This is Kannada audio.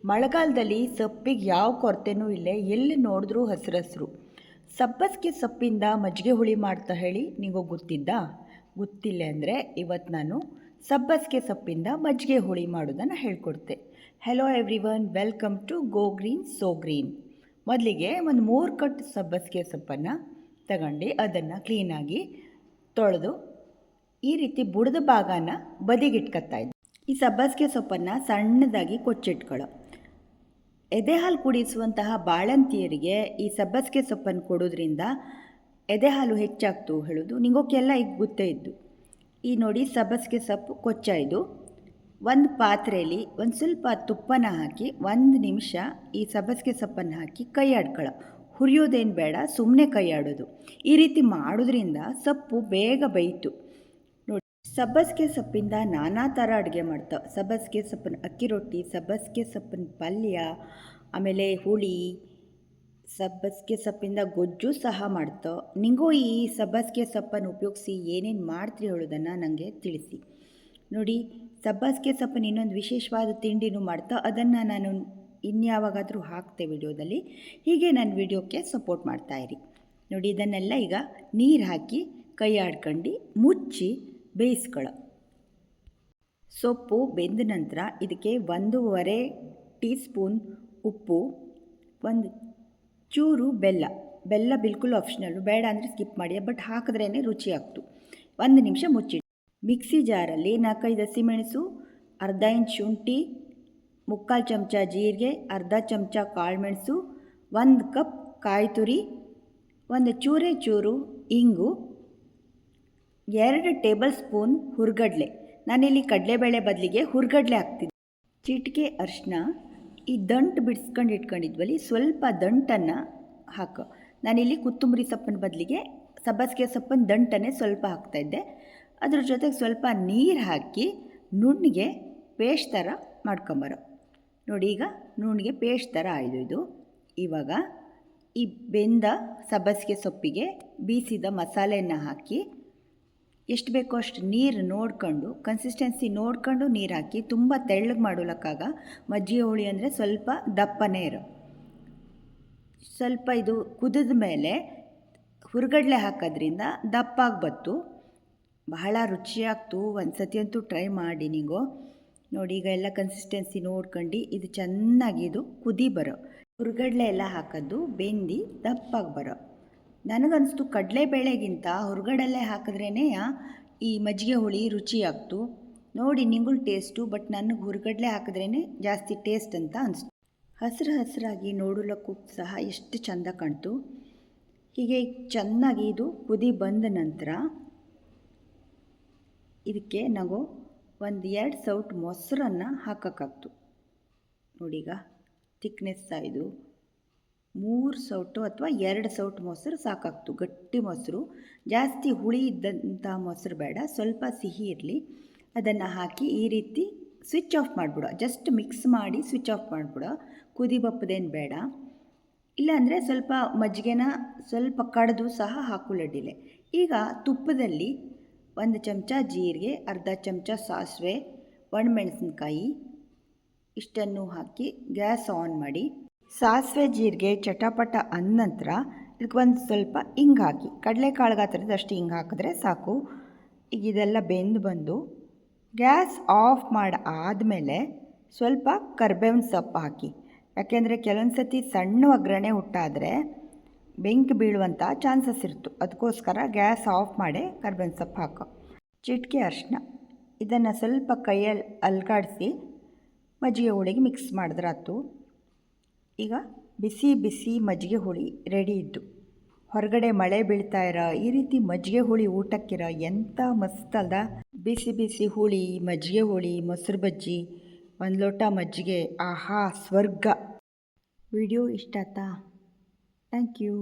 ಮಳೆಗಾಲದಲ್ಲಿ ಸೊಪ್ಪಿಗೆ ಯಾವ ಕೊರತೆನೂ ಇಲ್ಲ, ಎಲ್ಲಿ ನೋಡಿದ್ರೂ ಹಸಿರು. ಸಬ್ಬಸಿಗೆ ಸೊಪ್ಪಿಂದ ಮಜ್ಜಿಗೆ ಹುಳಿ ಮಾಡ್ತಾ ಹೇಳಿ ನೀವು ಗೊತ್ತಿದ್ದಾ? ಗೊತ್ತಿಲ್ಲ ಅಂದರೆ ಇವತ್ತು ನಾನು ಸಬ್ಬಸಿಗೆ ಸೊಪ್ಪಿಂದ ಮಜ್ಜಿಗೆ ಹುಳಿ ಮಾಡೋದನ್ನು ಹೇಳ್ಕೊಡ್ತೆ. Hello everyone, welcome to Go Green So Green. ಮೊದಲಿಗೆ ಒಂದು 3 ಕಟ್ ಸಬ್ಬಸಿಗೆ ಸೊಪ್ಪನ್ನು ತಗೊಂಡು ಅದನ್ನು ಕ್ಲೀನಾಗಿ ತೊಳೆದು ಈ ರೀತಿ ಬುಡದ ಭಾಗನ ಬದಿಗಿಟ್ಕೊತಾ ಇದ್ದೆ. ಈ ಸಬ್ಬಸಿಗೆ ಸೊಪ್ಪನ್ನು ಸಣ್ಣದಾಗಿ ಕೊಚ್ಚಿಟ್ಕೊಳ್ಳೋ. ಎದೆ ಹಾಲು ಕುಡಿಸುವಂತಹ ಬಾಳಂತಿಯರಿಗೆ ಈ ಸಬ್ಬಸಿಗೆ ಸೊಪ್ಪನ್ನು ಕೊಡೋದ್ರಿಂದ ಎದೆ ಹಾಲು ಹೆಚ್ಚಾಗ್ತು ಹೇಳೋದು ನಿಗೋಕ್ಕೆಲ್ಲ ಈಗ ಗೊತ್ತೇ ಇದ್ದು. ಈ ನೋಡಿ ಸಬ್ಬಸಿಗೆ ಸೊಪ್ಪು ಕೊಚ್ಚಾಯ್ದು ಒಂದು ಪಾತ್ರೆಯಲ್ಲಿ ಒಂದು ಸ್ವಲ್ಪ ತುಪ್ಪನ ಹಾಕಿ 1 ನಿಮಿಷ ಈ ಸಬ್ಬಸಿಗೆ ಸೊಪ್ಪನ್ನು ಹಾಕಿ ಕೈ ಆಡ್ಕೊಳ್ಳೋ. ಹುರಿಯೋದೇನು ಬೇಡ, ಸುಮ್ಮನೆ ಕೈ ಆಡೋದು. ಈ ರೀತಿ ಮಾಡೋದ್ರಿಂದ ಸೊಪ್ಪು ಬೇಗ ಬೇಯ್ತು. ನೋಡಿ, ಸಬ್ಬಸಿಗೆ ಸೊಪ್ಪಿಂದ ನಾನಾ ಥರ ಅಡುಗೆ ಮಾಡ್ತಾವೆ. ಸಬ್ಬಸಿಗೆ ಸೊಪ್ಪಿನ ಅಕ್ಕಿ ರೊಟ್ಟಿ, ಸಬ್ಬಸಿಗೆ ಸೊಪ್ಪಿನ ಪಲ್ಯ, ಆಮೇಲೆ ಹುಳಿ, ಸಬ್ಬಸಿಗೆ ಸೊಪ್ಪಿಂದ ಗೊಜ್ಜು ಸಹ ಮಾಡ್ತಾವೆ. ನಿಮಗೂ ಈ ಸಬ್ಬಸಿಗೆ ಸೊಪ್ಪನ್ನು ಉಪಯೋಗಿಸಿ ಏನೇನು ಮಾಡ್ತೀರಿ ಹೇಳೋದನ್ನು ನನಗೆ ತಿಳಿಸಿ. ನೋಡಿ, ಸಬ್ಬಸಿಗೆ ಸೊಪ್ಪಿನ ಇನ್ನೊಂದು ವಿಶೇಷವಾದ ತಿಂಡಿನೂ ಮಾಡ್ತಾ, ಅದನ್ನು ನಾನು ಇನ್ಯಾವಾಗಾದರೂ ಹಾಕ್ತೆ ವಿಡಿಯೋದಲ್ಲಿ. ಹೀಗೆ ನನ್ನ ವಿಡಿಯೋಕ್ಕೆ ಸಪೋರ್ಟ್ ಮಾಡ್ತಾಯಿರಿ. ನೋಡಿ, ಇದನ್ನೆಲ್ಲ ಈಗ ನೀರು ಹಾಕಿ ಕೈ ಆಡ್ಕೊಂಡು ಮುಚ್ಚಿ ಬೇಯಿಸ್ಕೊಳ್ಳೋ. ಸೊಪ್ಪು ಬೆಂದ ನಂತರ ಇದಕ್ಕೆ 1.5 ಟೀ ಸ್ಪೂನ್ ಉಪ್ಪು, 1 ಚೂರು ಬೆಲ್ಲ ಬಿಲ್ಕುಲ್ ಆಪ್ಷನಲ್ಲು, ಬೇಡ ಅಂದರೆ ಸ್ಕಿಪ್ ಮಾಡಿ, ಬಟ್ ಹಾಕಿದ್ರೇ ರುಚಿ ಆಗ್ತು. 1 ನಿಮಿಷ ಮುಚ್ಚಿ ಮಿಕ್ಸಿ ಜಾರಲ್ಲಿ 4-5 ಹಸಿಮೆಣಸು, ಅರ್ಧ ಇಂಚ್ ಶುಂಠಿ, 3/4 ಚಮಚ ಜೀರಿಗೆ, ಅರ್ಧ ಚಮಚ ಕಾಳುಮೆಣಸು, 1 ಕಪ್ ಕಾಯಿ ತುರಿ, 1 ಚೂರು ಇಂಗು, 2 ಟೇಬಲ್ ಸ್ಪೂನ್ ಹುರ್ಗಡ್ಲೆ. ನಾನಿಲ್ಲಿ ಕಡಲೆಬೇಳೆ ಬದಲಿಗೆ ಹುರ್ಗಡ್ಲೆ ಹಾಕ್ತಿದ್ದೆ. ಚಿಟಿಕೆ ಅರಿಶಿನ. ಈ ದಂಟು ಬಿಡಿಸ್ಕೊಂಡು ಇಟ್ಕೊಂಡಿದ್ವಲ್ಲಿ ಸ್ವಲ್ಪ ದಂಟನ್ನು ಹಾಕೋ. ನಾನಿಲ್ಲಿ ಕೊತ್ತಂಬರಿ ಸೊಪ್ಪಿನ ಬದಲಿಗೆ ಸಬ್ಬಸಿಗೆ ಸೊಪ್ಪಿನ ದಂಟನ್ನೇ ಸ್ವಲ್ಪ ಹಾಕ್ತಾಯಿದ್ದೆ. ಅದ್ರ ಜೊತೆಗೆ ಸ್ವಲ್ಪ ನೀರು ಹಾಕಿ ನುಣ್ಣಗೆ ಪೇಸ್ಟ್ ಥರ ಮಾಡ್ಕೊಂಬರೋ. ನೋಡಿ, ಈಗ ನುಣ್ಣಗೆ ಪೇಸ್ಟ್ ಥರ ಆಯಿತು ಇದು. ಇವಾಗ ಈ ಬೆಂದ ಸಬ್ಬಸಿಗೆ ಸೊಪ್ಪಿಗೆ ಬೀಸಿದ ಮಸಾಲೆಯನ್ನು ಹಾಕಿ ಎಷ್ಟು ಬೇಕೋ ಅಷ್ಟು ನೀರು ನೋಡ್ಕೊಂಡು, ಕನ್ಸಿಸ್ಟೆನ್ಸಿ ನೋಡ್ಕೊಂಡು ನೀರು ಹಾಕಿ. ತುಂಬ ತೆಳ್ಳಗೆ ಮಾಡೋಲಕ್ಕಾಗ ಮಜ್ಜಿಗೆ ಹುಳಿ ಅಂದರೆ ಸ್ವಲ್ಪ ದಪ್ಪನೇ ಇರೋ. ಸ್ವಲ್ಪ ಇದು ಕುದಿದ ಮೇಲೆ ಹುರ್ಗಡ್ಲೆ ಹಾಕೋದ್ರಿಂದ ದಪ್ಪಾಗಿ ಬತ್ತು, ಬಹಳ ರುಚಿಯಾಗ್ತು. ಒಂದು ಸತಿ ಅಂತೂ ಟ್ರೈ ಮಾಡಿ ನೀವು. ನೋಡಿ, ಈಗ ಎಲ್ಲ ಕನ್ಸಿಸ್ಟೆನ್ಸಿ ನೋಡ್ಕೊಂಡು ಇದು ಚೆನ್ನಾಗಿ ಇದು ಕುದಿ ಬರೋ. ಹುರ್ಗಡ್ಲೆ ಎಲ್ಲ ಹಾಕೋದು ಬೆಂದು ದಪ್ಪಾಗಿ ಬರೋ. ನನಗನ್ನಿಸ್ತು ಕಡಲೆಬೇಳೆಗಿಂತ ಹುರ್ಗಡಲೆ ಹಾಕಿದ್ರೇ ಈ ಮಜ್ಜಿಗೆ ಹುಳಿ ರುಚಿಯಾಗ್ತು. ನೋಡಿ, ನಿಂಗೂ ಟೇಸ್ಟು, ಬಟ್ ನನಗೆ ಹುರ್ಗಡ್ಲೆ ಹಾಕಿದ್ರೇ ಜಾಸ್ತಿ ಟೇಸ್ಟ್ ಅಂತ ಅನಿಸ್ತು. ಹಸಿರಾಗಿ ನೋಡೋಲಕ್ಕೂ ಸಹ ಎಷ್ಟು ಚೆಂದ ಕಾಣ್ತು. ಹೀಗೆ ಚೆನ್ನಾಗಿ ಇದು ಕುದಿ ಬಂದ ನಂತರ ಇದಕ್ಕೆ ನಾವು 1-2 ಸೌಟ್ ಮೊಸರನ್ನು ಹಾಕೋಕ್ಕಾಗ್ತು. ನೋಡೀಗ ಥಿಕ್ನೆಸ್ ಇದು 3 ಸೌಟು ಅಥವಾ 2 ಸೌಟ್ ಮೊಸರು ಸಾಕಾಗ್ತು. ಗಟ್ಟಿ ಮೊಸರು, ಜಾಸ್ತಿ ಹುಳಿ ಇದ್ದಂಥ ಮೊಸರು ಬೇಡ, ಸ್ವಲ್ಪ ಸಿಹಿ ಇರಲಿ. ಅದನ್ನು ಹಾಕಿ ಈ ರೀತಿ ಸ್ವಿಚ್ ಆಫ್ ಮಾಡಿಬಿಡೋ. ಜಸ್ಟ್ ಮಿಕ್ಸ್ ಮಾಡಿ ಸ್ವಿಚ್ ಆಫ್ ಮಾಡಿಬಿಡೋ. ಕುದಿ ಬಪ್ಪದೇನು ಬೇಡ. ಇಲ್ಲಾಂದರೆ ಸ್ವಲ್ಪ ಮಜ್ಜಿಗೆನ ಸ್ವಲ್ಪ ಕಡಿದು ಸಹ ಹಾಕೊಳ್ಳಡಿಲೆ. ಈಗ ತುಪ್ಪದಲ್ಲಿ 1 ಚಮಚ ಜೀರಿಗೆ, ಅರ್ಧ ಚಮಚ ಸಾಸಿವೆ, ಒಣಮೆಣಸಿನ್ಕಾಯಿ ಇಷ್ಟನ್ನು ಹಾಕಿ ಗ್ಯಾಸ್ ಆನ್ ಮಾಡಿ. ಸಾಸಿವೆ ಜೀರಿಗೆ ಚಟಪಟ ಅಂದ ನಂತರ ಇದಕ್ಕೆ ಒಂದು ಸ್ವಲ್ಪ ಹಿಂಗೆ ಹಾಕಿ, ಕಡಲೆಕಾಳು ಗಾತ್ರದಷ್ಟು ಹಿಂಗೆ ಹಾಕಿದ್ರೆ ಸಾಕು. ಈಗ ಇದೆಲ್ಲ ಬೆಂದು ಬಂದು ಗ್ಯಾಸ್ ಆಫ್ ಮಾಡಿ ಆದಮೇಲೆ ಸ್ವಲ್ಪ ಕರ್ಬೇವಿನ ಸೊಪ್ಪು ಹಾಕಿ. ಯಾಕೆಂದರೆ ಕೆಲವೊಂದು ಸತಿ ಸಣ್ಣ ಒಗ್ಗರಣೆ ಹುಟ್ಟಾದರೆ ಬೆಂಕಿ ಬೀಳುವಂಥ ಚಾನ್ಸಸ್ ಇರ್ತು. ಅದಕ್ಕೋಸ್ಕರ ಗ್ಯಾಸ್ ಆಫ್ ಮಾಡಿ ಕರ್ಬೇವಿನ ಸೊಪ್ಪು ಹಾಕೋ. ಚಿಟಿಕೆ ಅರಿಶಿನ. ಇದನ್ನು ಸ್ವಲ್ಪ ಕೈಯಲ್ಲಿ ಅಲ್ಗಾಡಿಸಿ ಮಜ್ಜಿಗೆ ಹುಳಿಗೆ ಮಿಕ್ಸ್ ಮಾಡಿದ್ರಾತು. ಈಗ ಬಿಸಿ ಮಜ್ಜಿಗೆ ಹುಳಿ ರೆಡಿ ಇದ್ದು. ಹೊರಗಡೆ ಮಳೆ ಬೀಳ್ತಾ ಇರೋ ಈ ರೀತಿ ಮಜ್ಜಿಗೆ ಹುಳಿ ಊಟಕ್ಕಿರೋ ಎಂಥ ಮಸ್ತ್ ಅಲ್ದ. ಬಿಸಿ ಹುಳಿ, ಮಜ್ಜಿಗೆ ಹುಳಿ, ಮೊಸರು ಬಜ್ಜಿ, 1 ಲೋಟ ಮಜ್ಜಿಗೆ, ಆಹಾ ಸ್ವರ್ಗ. ವಿಡಿಯೋ ಇಷ್ಟ ಆಯ್ತಾ? Thank you.